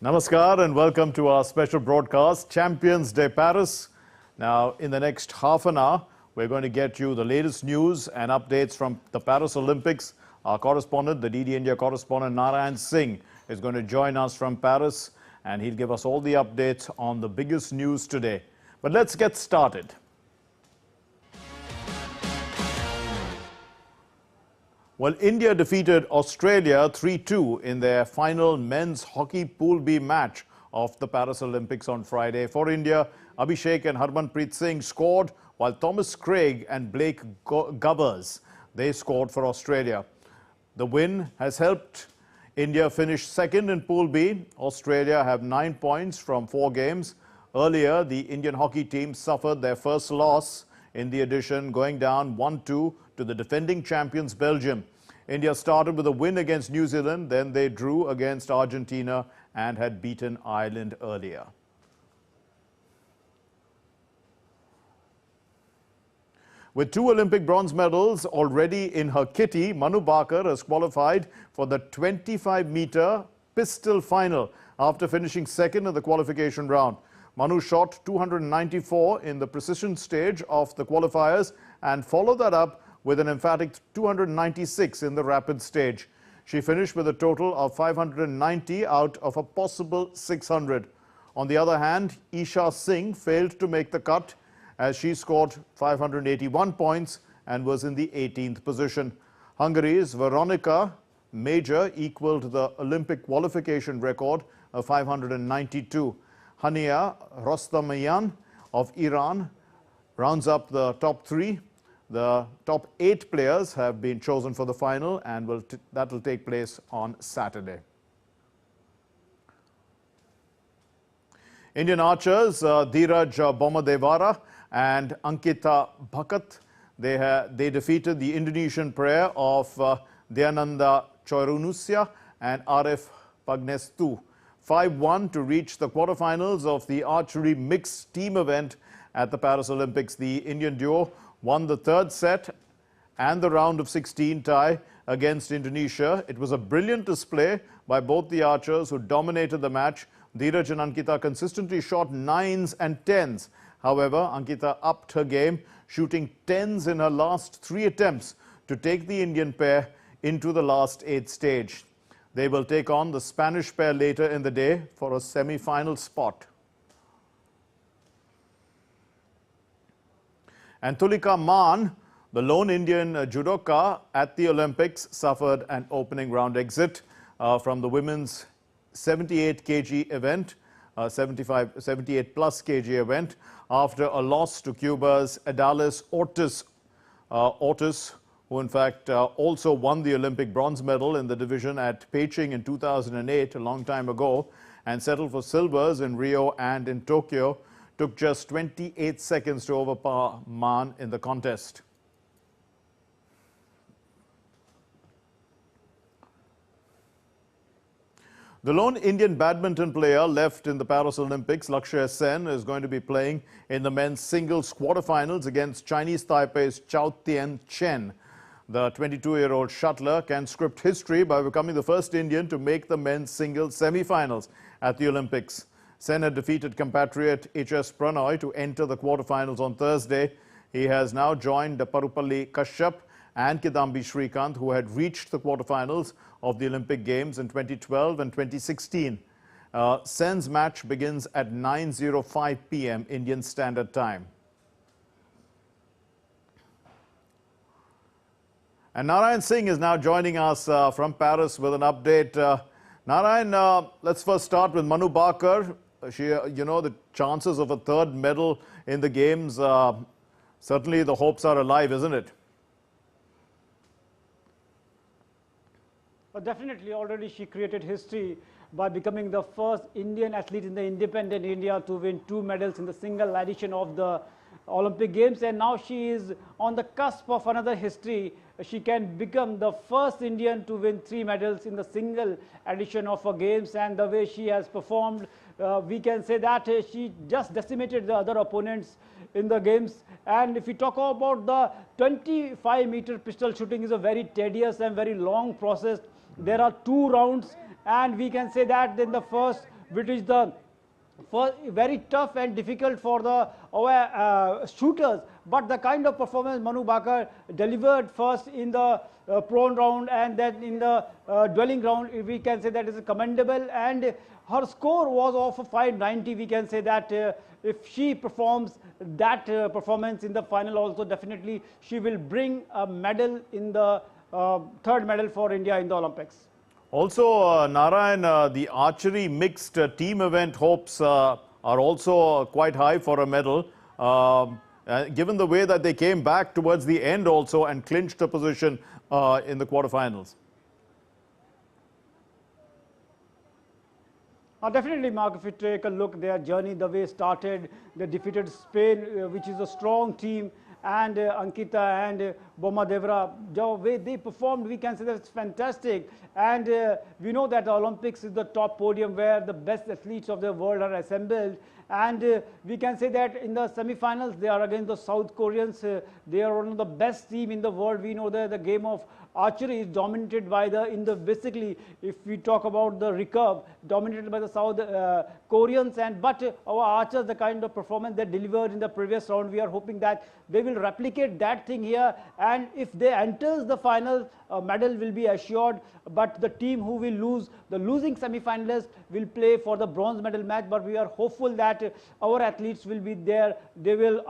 Namaskar and welcome to our special broadcast, Champions Day Paris. Now, in the next half an hour, we're going to get you the latest news and updates from the Paris Olympics. Our correspondent, the DD India correspondent, Naran Singh, is going to join us from Paris, and he'll give us all the updates on the biggest news today. But let's get started. Well, India defeated Australia 3-2 in their final men's hockey Pool B match of the Paris Olympics on Friday. For India, Abhishek and Harmanpreet Singh scored, while Thomas Craig and Blake Govers, they scored for Australia. The win has helped India finish second in Pool B. Australia have 9 points from 4 games. Earlier, the Indian hockey team suffered their first loss in the edition, going down 1-2 to the defending champions Belgium. India started with a win against New Zealand, then they drew against Argentina and had beaten Ireland earlier. With 2 Olympic bronze medals already in her kitty, Manu Bhaker has qualified for the 25-meter pistol final after finishing second in the qualification round. Manu shot 294 in the precision stage of the qualifiers and followed that up with an emphatic 296 in the rapid stage. She finished with a total of 590 out of a possible 600. On the other hand, Isha Singh failed to make the cut as she scored 581 points and was in the 18th position. Hungary's Veronika Major equaled the Olympic qualification record of 592. Hania Rostamian of Iran rounds up the top 3. The top 8 players have been chosen for the final, and that will take place on Saturday. Indian archers Dheeraj Bommadevara and Ankita Bhakat, they defeated the Indonesian pair of Dayananda Choirunusya and Arif Pagnestu 5-1 to reach the quarterfinals of the archery mixed team event at the Paris Olympics. The Indian duo won the 3rd set and the round of 16 tie against Indonesia. It was a brilliant display by both the archers who dominated the match. Dheeraj and Ankita consistently shot 9s and 10s. However, Ankita upped her game, shooting 10s in her last 3 attempts to take the Indian pair into the last 8th stage. They will take on the Spanish pair later in the day for a semi-final spot. And Tulika Maan, the lone Indian judoka at the Olympics, suffered an opening round exit from the women's 78 kg event, 78 plus kg event, after a loss to Cuba's Adalis Ortiz, who in fact also won the Olympic bronze medal in the division at Beijing in 2008, a long time ago, and settled for silvers in Rio and in Tokyo. Took just 28 seconds to overpower Maan in the contest. The lone Indian badminton player left in the Paris Olympics, Lakshya Sen, is going to be playing in the men's singles quarterfinals against Chinese Taipei's Chao Tien Chen. The 22-year-old shuttler can script history by becoming the first Indian to make the men's singles semi-finals at the Olympics. Sen had defeated compatriot H.S. Pranoy to enter the quarterfinals on Thursday. He has now joined Parupalli Kashyap and Kidambi Srikanth, who had reached the quarterfinals of the Olympic Games in 2012 and 2016. Sen's match begins at 9:05 p.m. Indian Standard Time. And Naran Singh is now joining us from Paris with an update. Naran, let's first start with Manu Bhaker. The chances of a 3rd medal in the Games, certainly the hopes are alive, isn't it? Well, definitely, already she created history by becoming the first Indian athlete in the independent India to win 2 medals in the single edition of the Olympic Games, and now she is on the cusp of another history. She can become the first Indian to win 3 medals in the single edition of a Games, and the way she has performed, we can say that she just decimated the other opponents in the Games. And if we talk about the 25-meter pistol shooting, is a very tedious and very long process. There are 2 rounds, and we can say that in the first which is the very tough and difficult for the our shooters, but the kind of performance Manu Bakar delivered first in the prone round and then in the dwelling round, we can say that is commendable, and her score was of 590. We can say that if she performs that performance in the final also, definitely she will bring a medal in the third medal for India in the Olympics. Also, Narayan, the archery mixed team event hopes are also quite high for a medal, given the way that they came back towards the end also and clinched a position in the quarterfinals. Definitely, Mark, if you take a look, their journey, the way it started, they defeated Spain, which is a strong team, and Ankita and Boma Devra, the way they performed, we can say that's fantastic. And we know that the Olympics is the top podium where the best athletes of the world are assembled. And we can say that in the semi-finals, they are against the South Koreans. They are one of the best team in the world. We know that the game of archery is dominated by basically, if we talk about the recurve, dominated by the South Koreans. But our archers, the kind of performance they delivered in the previous round, we are hoping that they will replicate that thing here. And if they enters the final, a medal will be assured. But the team who will lose, the losing semi-finalists, will play for the bronze medal match. But we are hopeful that our athletes will be there. They will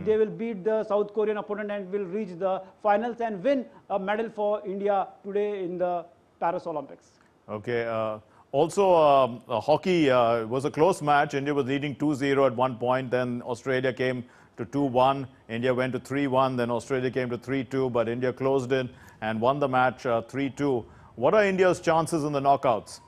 they will beat the South Korean opponent and will reach the finals and win a medal for India today in the Paris Olympics. Okay. Also, hockey was a close match. India was leading 2-0 at one point. Then Australia came to 2-1. India went to 3-1. Then Australia came to 3-2. But India closed in and won the match 3-2. What are India's chances in the knockouts?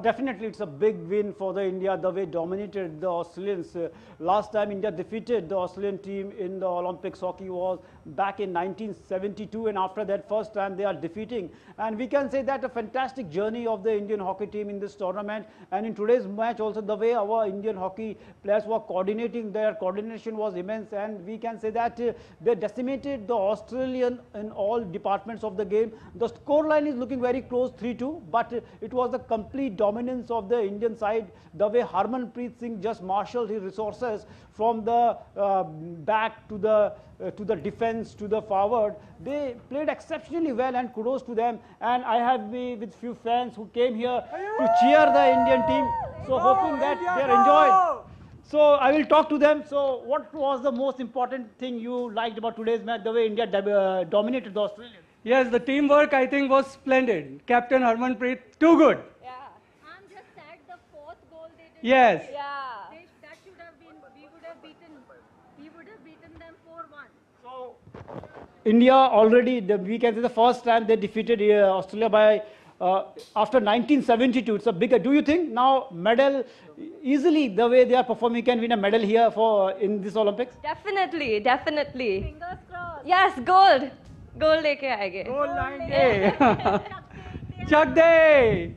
Definitely, it's a big win for the India, the way dominated the Australians. Last time India defeated the Australian team in the Olympics hockey was back in 1972, and after that first time they are defeating. And we can say that a fantastic journey of the Indian hockey team in this tournament. And in today's match also, the way our Indian hockey players were coordinating, their coordination was immense, and we can say that they decimated the Australian in all departments of the game. The scoreline is looking very close, 3-2, but it was a complete dominance of the Indian side, the way Harmanpreet Singh just marshaled his resources from the back to the defense to the forward. They played exceptionally well, and kudos to them. And I have been with few fans who came here to cheer the Indian team, so hoping that they are enjoyed. So I will talk to them. So what was the most important thing you liked about today's match, the way India dominated the Australians? Yes, the teamwork I think was splendid. Captain Harmanpreet, too good. Yes. Yeah. That should have been, we would have beaten them 4-1. So, India already, we can say the first time they defeated Australia by, after 1972. It's a bigger, do you think now medal, easily the way they are performing, can win a medal here for in this Olympics? Definitely, definitely. Fingers crossed. Yes, gold. Gold leke aayenge. Goal line. Chak de.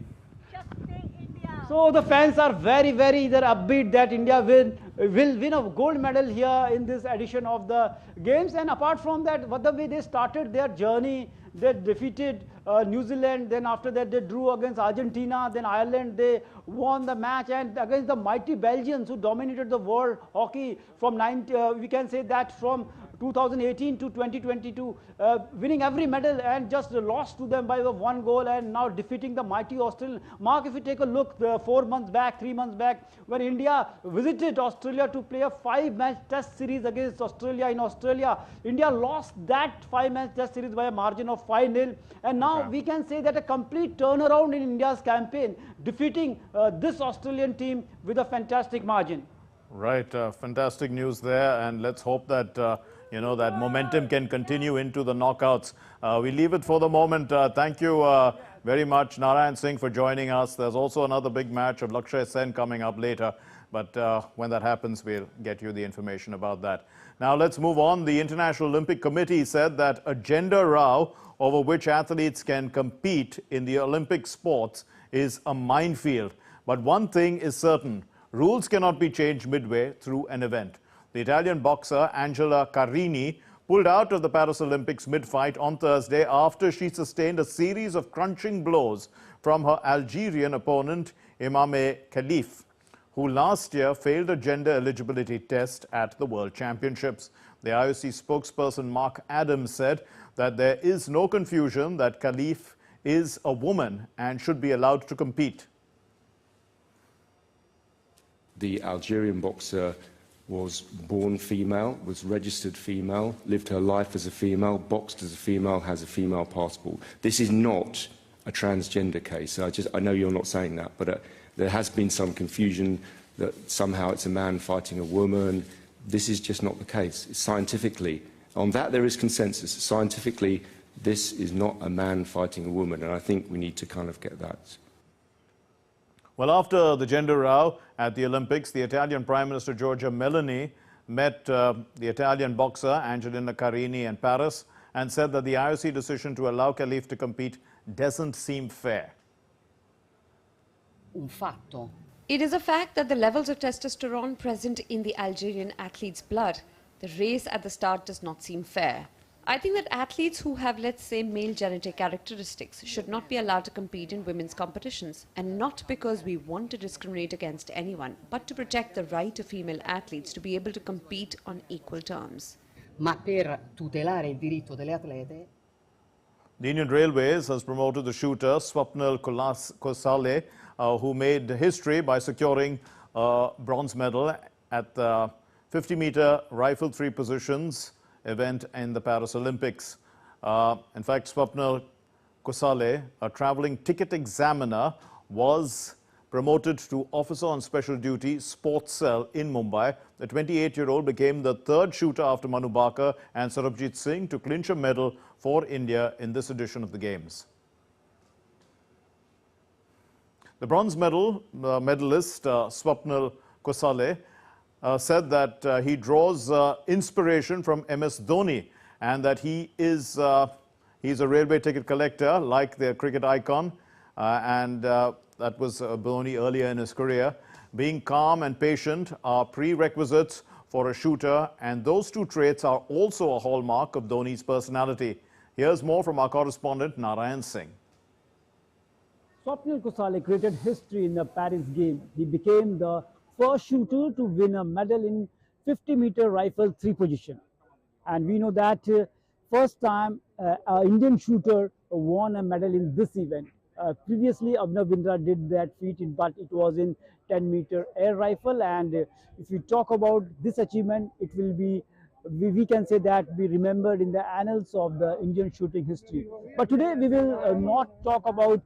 So the fans are very, very either upbeat that India will win a gold medal here in this edition of the games. And apart from that, what the way they started their journey, they defeated New Zealand, then after that they drew against Argentina, then Ireland, they won the match, and against the mighty Belgians who dominated the world hockey from we can say that from 2018 to 2022, winning every medal and just lost to them by 1 goal, and now defeating the mighty Australia. Mark, if you take a look 4 months back, 3 months back, when India visited Australia to play a 5-match test series against Australia in Australia, India lost that 5-match test series by a margin of 5-0. And now we can say that a complete turnaround in India's campaign, defeating this Australian team with a fantastic margin. Right, fantastic news there, and let's hope that you know, that momentum can continue into the knockouts. We leave it for the moment. Thank you very much, Naran Singh, for joining us. There's also another big match of Lakshay Sen coming up later, but when that happens, we'll get you the information about that. Now let's move on. The International Olympic Committee said that a gender row over which athletes can compete in the Olympic sports is a minefield. But one thing is certain, rules cannot be changed midway through an event. The Italian boxer Angela Carini pulled out of the Paris Olympics mid-fight on Thursday after she sustained a series of crunching blows from her Algerian opponent, Imame Khalif, who last year failed a gender eligibility test at the World Championships. The IOC spokesperson Mark Adams said that there is no confusion that Khalif is a woman and should be allowed to compete. The Algerian boxer was born female, was registered female, lived her life as a female, boxed as a female, has a female passport. This is not a transgender case. I know you're not saying that, but there has been some confusion that somehow it's a man fighting a woman. This is just not the case. Scientifically, on that there is consensus. Scientifically, this is not a man fighting a woman, and I think we need to kind of get that. Well, after the gender row at the Olympics, the Italian Prime Minister Giorgia Meloni met the Italian boxer Angelina Carini in Paris and said that the IOC decision to allow Khalif to compete doesn't seem fair. It is a fact that the levels of testosterone present in the Algerian athlete's blood, the race at the start does not seem fair. I think that athletes who have, let's say, male genetic characteristics should not be allowed to compete in women's competitions, and not because we want to discriminate against anyone, but to protect the right of female athletes to be able to compete on equal terms. Ma per tutelare il diritto delle atlete. The Indian Railways has promoted the shooter Swapnil Kale, who made history by securing a bronze medal at the 50-meter rifle three positions event in the Paris Olympics. In fact, Swapnil Kale, a traveling ticket examiner, was promoted to Officer on Special Duty Sports Cell in Mumbai. The 28-year-old became the third shooter after Manu Bhaker and Sarabjit Singh to clinch a medal for India in this edition of the Games. The bronze medalist Swapnil Kale said that he draws inspiration from MS Dhoni and that he's a railway ticket collector like the cricket icon, and that was Dhoni earlier in his career. Being calm and patient are prerequisites for a shooter, and those two traits are also a hallmark of Dhoni's personality. Here's more from our correspondent Naran Singh. Swapnil Kale created history in the Paris Games. He became the first shooter to win a medal in 50-meter rifle three position. And we know that first time an Indian shooter won a medal in this event. Previously, Abhinav Bindra did that feat, but it was in 10-meter air rifle. And if we talk about this achievement, it will be, we can say that be remembered in the annals of the Indian shooting history. But today we will not talk about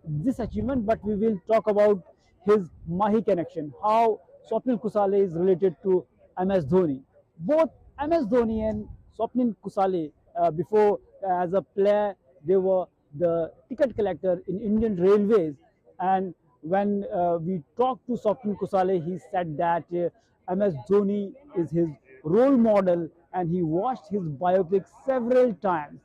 this achievement, but we will talk about his Mahi connection, how Swapnil Kale is related to MS Dhoni. Both MS Dhoni and Swapnil Kale, before as a player, they were the ticket collector in Indian Railways. And when we talked to Swapnil Kale, he said that MS Dhoni is his role model and he watched his biopic several times.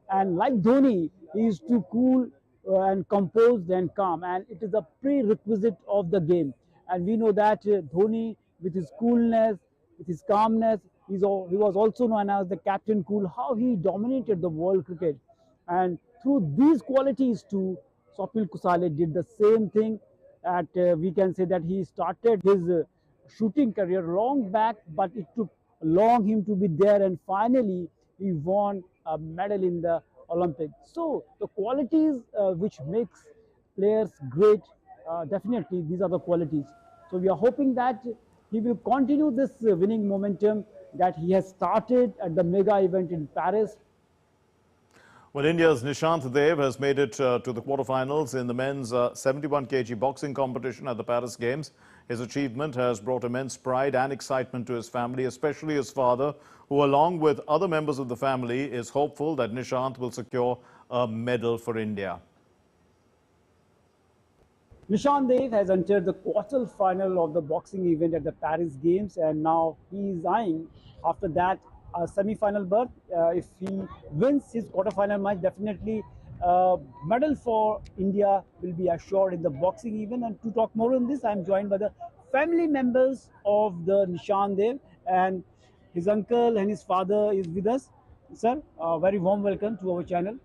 And like Dhoni, he is too cool and composed and calm, and it is a prerequisite of the game. And we know that Dhoni, with his coolness, with his calmness, he was also known as the Captain Cool, how he dominated the world cricket. And through these qualities too, Swapnil Kale did the same thing. We can say that he started his shooting career long back, but it took long him to be there, and finally he won a medal in the Olympics. So the qualities which makes players great, definitely these are the qualities. So we are hoping that he will continue this winning momentum that he has started at the mega event in Paris. Well, India's Nishant Dev has made it to the quarterfinals in the men's 71 kg boxing competition at the Paris Games. His achievement has brought immense pride and excitement to his family, especially his father, who along with other members of the family is hopeful that Nishant will secure a medal for India. Nishant Dev has entered the quarter-final of the boxing event at the Paris Games, and now he is eyeing after that a semi-final berth. If he wins his quarter-final match, definitely medal for India will be assured in the boxing event. And to talk more on this, I am joined by the family members of the Nishant Dev, and his uncle and his father is with us. Sir very warm welcome to our channel.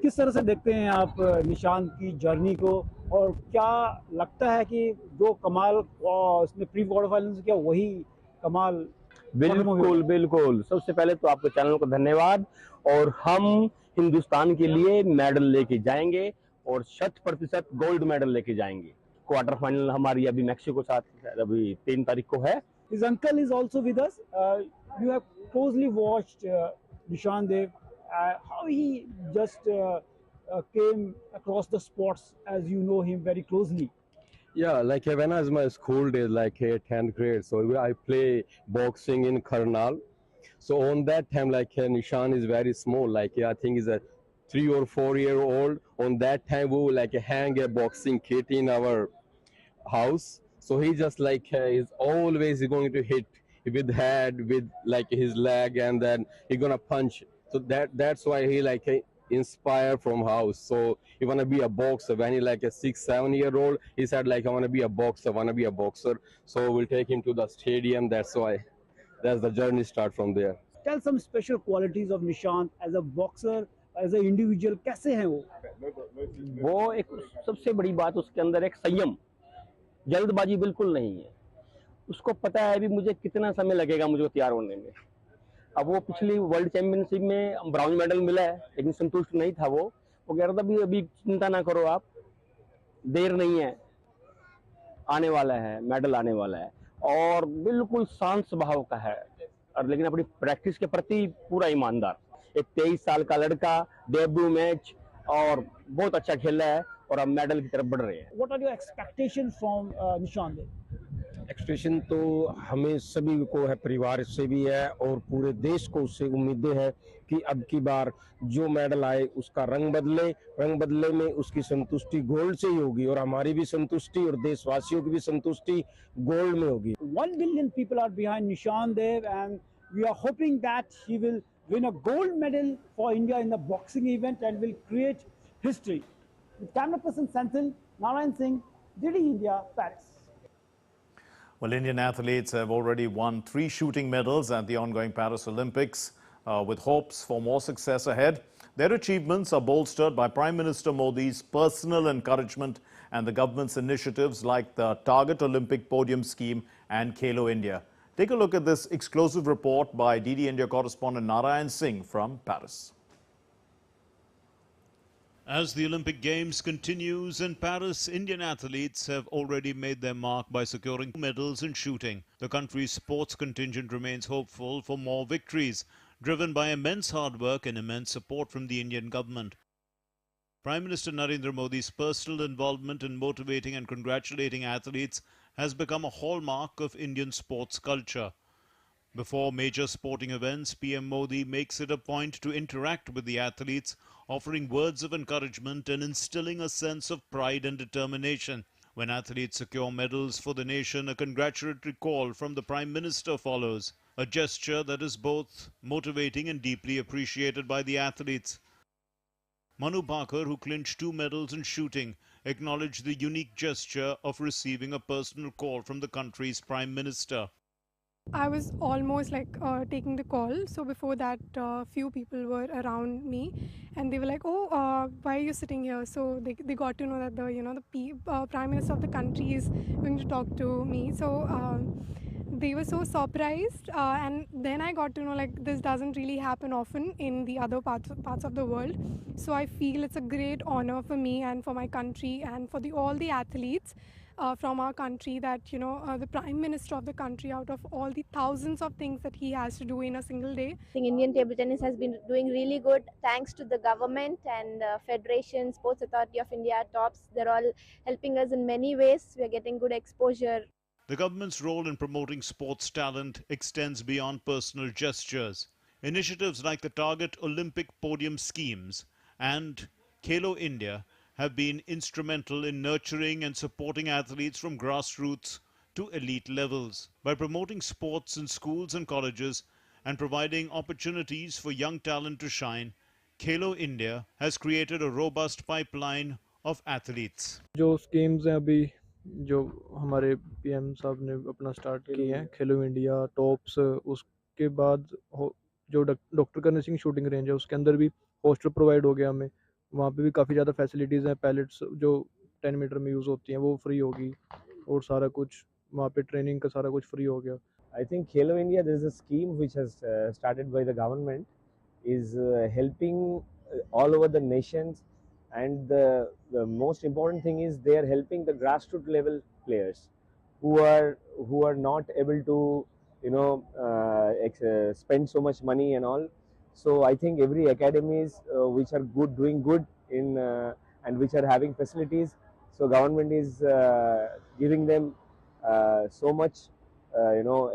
किस तरह से देखते हैं आप निशांत की journey को, और क्या लगता है कि जो कमाल उसने प्री क्वार्टर फाइनल किया वही कमाल? बिल्कुल बिल्कुल, सबसे पहले तो आपके चैनल को धन्यवाद। और हम हिंदुस्तान के लिए मेडल लेके जाएंगे और 100% गोल्ड मेडल लेके जाएंगे। क्वार्टर फाइनल हमारी अभी मैक्सिको के साथ अभी 3 तारीख को है। His uncle is also with us. You have closely watched Nishan Dev, how he just came across the sports, as you know him very closely. Yeah, like when I was my school days, like 10th grade, so I play boxing in Karnal. So on that time, like Nishan is very small, like I think he's a 3 or 4 year old. On that time, we would like hang a boxing kit in our house. So he just like is always going to hit with head, with like his leg, and then he gonna punch. So that's why he like inspired from house. So he wanna be a boxer. When he like a 6-7 year old, he said like I wanna be a boxer, wanna be a boxer. So we'll take him to the stadium. That's why that's the journey start from there. Tell some special qualities of Nishant as a boxer, as an individual. कैसे हैं वो? वो एक सबसे बड़ी बात उसके अंदर एक संयम, जल्दबाजी बिल्कुल नहीं है। उसको पता है अभी मुझे कितना समय लगेगा मुझे तैयार होने में। अब वो पिछली वर्ल्ड चैंपियनशिप में ब्राउन मेडल मिला है, लेकिन संतुष्ट नहीं था। वो कह रहा था अभी चिंता ना करो आप, देर नहीं है, आने वाला है, मेडल आने वाला है। और बिल्कुल शांत स्वभाव का है, और लेकिन अपनी प्रैक्टिस के प्रति पूरा ईमानदार। एक 23 साल का लड़का, डेब्यू मैच, और बहुत अच्छा खेला है और अब मेडल की तरफ बढ़ रहे हैं। What are your expectations from Nishant Dev? Expectation तो हमें सभी को है, परिवार से भी है और पूरे देश को उससे उम्मीदें हैं कि अब की बार जो मेडल आए उसका रंग बदले में उसकी संतुष्टि गोल्ड से ही होगी, और हमारी भी संतुष्टि और देशवासियों की भी संतुष्टि गोल्ड में होगी। 1 billion people are behind Nishant Dev, and we are hoping that he will win a gold medal for India in the boxing event and will create history. With camera person Senthil, Naran Singh, DD India, Paris. Well, Indian athletes have already won 3 shooting medals at the ongoing Paris Olympics, with hopes for more success ahead. Their achievements are bolstered by Prime Minister Modi's personal encouragement and the government's initiatives like the Target Olympic Podium Scheme and Khelo India. Take a look at this exclusive report by DD India correspondent Naran Singh from Paris. As the Olympic Games continues in Paris, Indian athletes have already made their mark by securing medals in shooting. The country's sports contingent remains hopeful for more victories, driven by immense hard work and immense support from the Indian government. Prime Minister Narendra Modi's personal involvement in motivating and congratulating athletes has become a hallmark of Indian sports culture. Before major sporting events, PM Modi makes it a point to interact with the athletes, offering words of encouragement and instilling a sense of pride and determination. When athletes secure medals for the nation, a congratulatory call from the Prime Minister follows, a gesture that is both motivating and deeply appreciated by the athletes. Manu Bhaker, who clinched 2 medals in shooting, acknowledged the unique gesture of receiving a personal call from the country's Prime Minister. I was almost like taking the call. So before that, few people were around me, and they were like, "Oh, why are you sitting here?" So they got to know that the Prime Minister of the country is going to talk to me. So they were so surprised, and then I got to know like this doesn't really happen often in the other parts of the world. So I feel it's a great honor for me and for my country and for all the athletes. From our country, that the Prime Minister of the country, out of all the thousands of things that he has to do in a single day. I think Indian table tennis has been doing really good thanks to the government and Federation, Sports Authority of India, TOPS. They're all helping us in many ways. We're getting good exposure. The government's role in promoting sports talent extends beyond personal gestures. Initiatives like the Target Olympic Podium Schemes and Khelo India have been instrumental in nurturing and supporting athletes from grassroots to elite levels. By promoting sports in schools and colleges and providing opportunities for young talent to shine, Khelo India has created a robust pipeline of athletes. जो schemes हैं अभी जो हमारे PM साहब ने अपना start की हैं, खेलो इंडिया, टॉप्स, उसके बाद जो डॉक्टर करन सिंह शूटिंग रेंज है उसके अंदर भी हॉस्टल प्रोवाइड हो गया हमें, वहाँ पे भी काफ़ी ज़्यादा फैसिलिटीज़ हैं, पैलेट्स जो 10 मीटर में यूज़ होती हैं वो फ्री होगी और सारा कुछ वहाँ पे ट्रेनिंग का सारा कुछ फ्री हो गया। I think Khelo India, there is a scheme which has started by the government, is helping all over the nations, and the most important thing is they are helping the grassroots level players who are not able to spend so much money and all. So I think every academies which are doing good in and which are having facilities, so government is giving them so much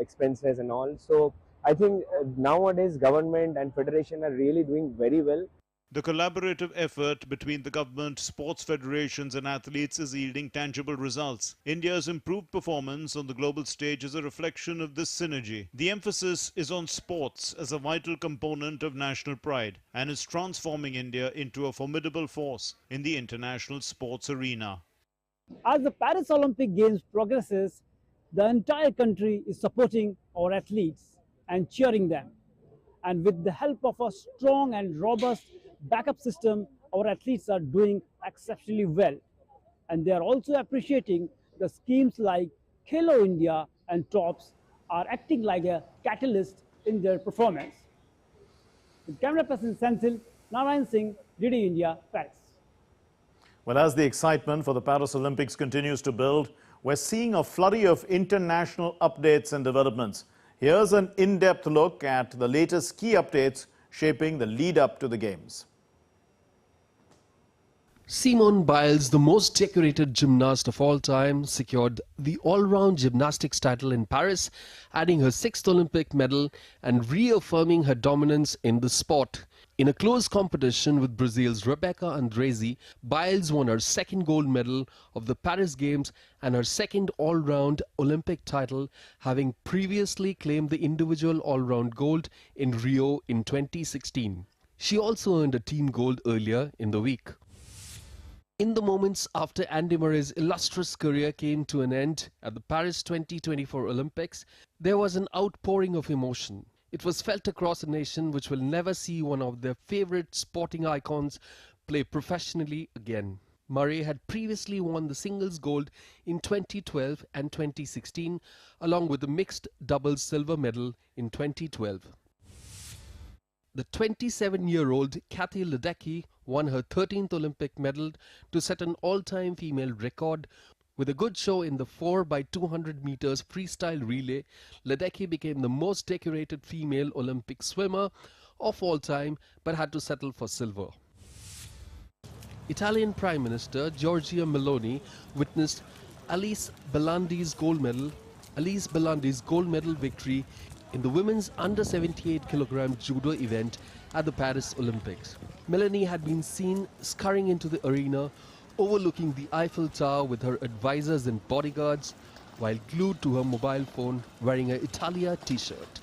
expenses and all. So I think nowadays government and federation are really doing very well. The collaborative effort between the government, sports federations and athletes is yielding tangible results. India's improved performance on the global stage is a reflection of this synergy. The emphasis is on sports as a vital component of national pride and is transforming India into a formidable force in the international sports arena. As the Paris Olympic Games progresses, the entire country is supporting our athletes and cheering them. And with the help of a strong and robust backup system, our athletes are doing exceptionally well. And they are also appreciating the schemes like Khelo India and TOPS are acting like a catalyst in their performance. With camera person Senthil, Naran Singh, DD India, Paris. Well, as the excitement for the Paris Olympics continues to build, we're seeing a flurry of international updates and developments. Here's an in-depth look at the latest key updates shaping the lead-up to the Games. Simone Biles, the most decorated gymnast of all time, secured the all-round gymnastics title in Paris, adding her 6th Olympic medal and reaffirming her dominance in the sport. In a close competition with Brazil's Rebeca Andresi, Biles won her 2nd gold medal of the Paris Games and her 2nd all-round Olympic title, having previously claimed the individual all-round gold in Rio in 2016. She also earned a team gold earlier in the week. In the moments after Andy Murray's illustrious career came to an end at the Paris 2024 Olympics, there was an outpouring of emotion. It was felt across a nation which will never see one of their favourite sporting icons play professionally again. Murray had previously won the singles gold in 2012 and 2016, along with the mixed doubles silver medal in 2012. The 27-year-old Kathy Ledecky won her 13th Olympic medal to set an all-time female record. With a good show in the 4x200 meters freestyle relay, Ledecky became the most decorated female Olympic swimmer of all time, but had to settle for silver. Italian Prime Minister Giorgia Meloni witnessed Alice Belandi's gold medal victory in the women's under 78 kilogram judo event at the Paris Olympics. Meloni had been seen scurrying into the arena, overlooking the Eiffel Tower with her advisors and bodyguards, while glued to her mobile phone wearing an Italia t-shirt.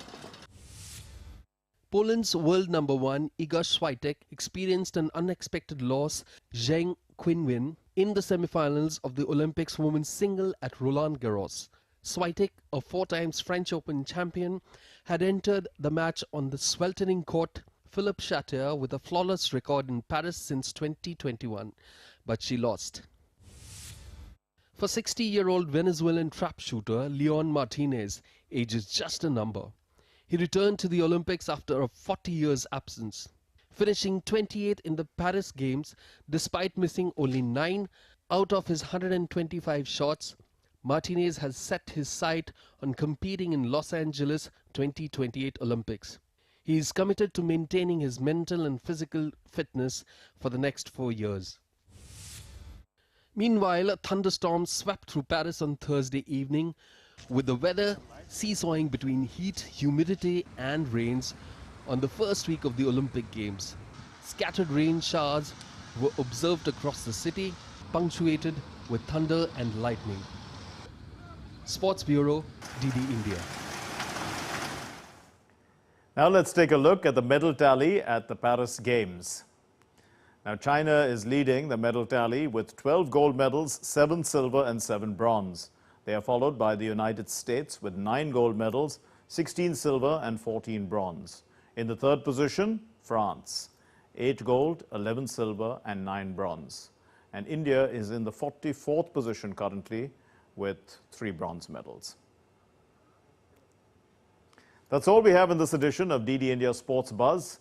Poland's world number 1 Iga Swiatek experienced an unexpected loss, Zheng Qinwen, in the semi-finals of the Olympics women's single at Roland Garros. Swiatek, a 4-time French Open champion, had entered the match on the sweltering court Philippe Chatrier with a flawless record in Paris since 2021, but she lost. For 60-year-old Venezuelan trap shooter Leon Martinez, age is just a number. He returned to the Olympics after a 40 years absence, finishing 28th in the Paris Games despite missing only 9 out of his 125 shots. Martinez has set his sight on competing in Los Angeles 2028 Olympics. He is committed to maintaining his mental and physical fitness for the next 4 years. Meanwhile, a thunderstorm swept through Paris on Thursday evening, with the weather seesawing between heat, humidity and rains on the first week of the Olympic Games. Scattered rain showers were observed across the city, punctuated with thunder and lightning. Sports Bureau, DD India. Now let's take a look at the medal tally at the Paris Games. Now China is leading the medal tally with 12 gold medals, 7 silver and 7 bronze. They are followed by the United States with 9 gold medals, 16 silver and 14 bronze. In the third position, France, 8 gold, 11 silver and 9 bronze. And India is in the 44th position currently with 3 bronze medals. That's all we have in this edition of DD India Sports Buzz.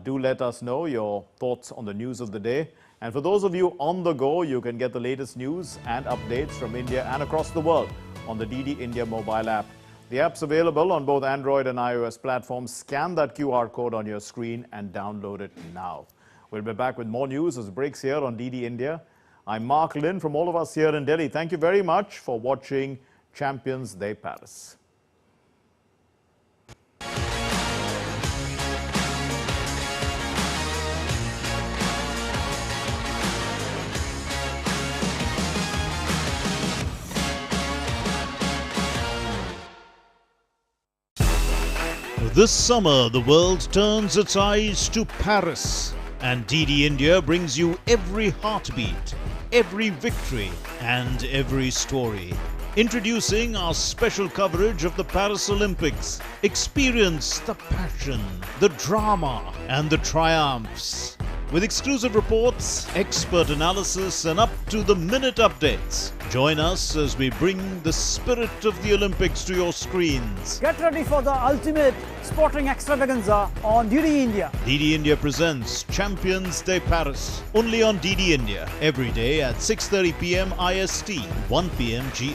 Do let us know your thoughts on the news of the day. And for those of you on the go, you can get the latest news and updates from India and across the world on the DD India mobile app. The app's available on both Android and iOS platforms. Scan that QR code on your screen and download it now. We'll be back with more news as it breaks here on DD India. I'm Mark Lynn from all of us here in Delhi. Thank you very much for watching Champions Day Paris. This summer, the world turns its eyes to Paris, and DD India brings you every heartbeat, every victory, and every story. Introducing our special coverage of the Paris Olympics. Experience the passion, the drama, and the triumphs. With exclusive reports, expert analysis, and up-to-the-minute updates. Join us as we bring the spirit of the Olympics to your screens. Get ready for the ultimate sporting extravaganza on DD India. DD India presents Champions Day Paris. Only on DD India. Every day at 6:30 p.m. IST, 1 p.m. GMT.